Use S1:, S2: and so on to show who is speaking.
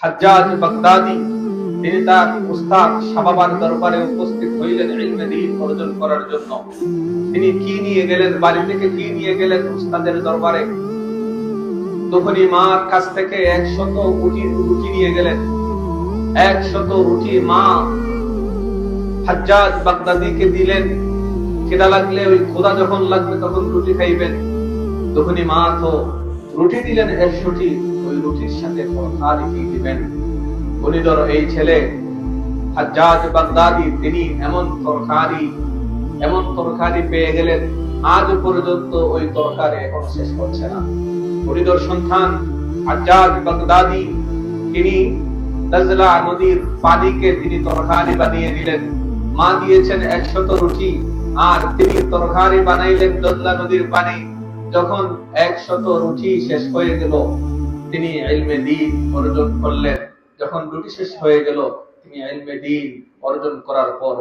S1: হাজ্জাজ বাগদাদি তিনি তার উস্তাদ শাবাবার দরবারে উপস্থিত হইলেন ইলমে দ্বীন অর্জন করার জন্য। তিনি কি নিয়ে গেলেন, বাড়ি থেকে কি নিয়ে গেলেন উস্তাদের দরবারে? তখনই মার কাছ থেকে 100 রুটি নিয়ে গেলেন। 100 রুটি মা হাজ্জাজ বাগদাদিকে দিলেন। খিদা লাগলে, ওই ক্ষুধা যখন লাগবে তখন রুটি খাইবেন। তখনই মা তো রুটি দিলেন 100টি, ওই রুটির সাথে তরকারি দিবেন। গণিদর এই ছেলে হাজ্জাজ বাগদাদি তিনি এমন তরকারি পেয়ে গেলেন, আজ পর্যন্ত ওই তরকারি এখন শেষ হচ্ছে না। গণিদর সন্তান হাজ্জাজ বাগদাদি তিনি দাজলা নদীর পানিকে তিনি তরকারি বানিয়ে দিলেন। মা দিয়েছেন 100 রুটি, আর তিনি তরকারি বানাইলেন দাজলা নদীর পানি। যখন 100 রুটি শেষ হয়ে গেল, তিনি ইলমে দ্বীন অর্জন করলেন। যখন রুটি শেষ হয়ে গেল, তিনি ইলমে দ্বীন অর্জন করার পর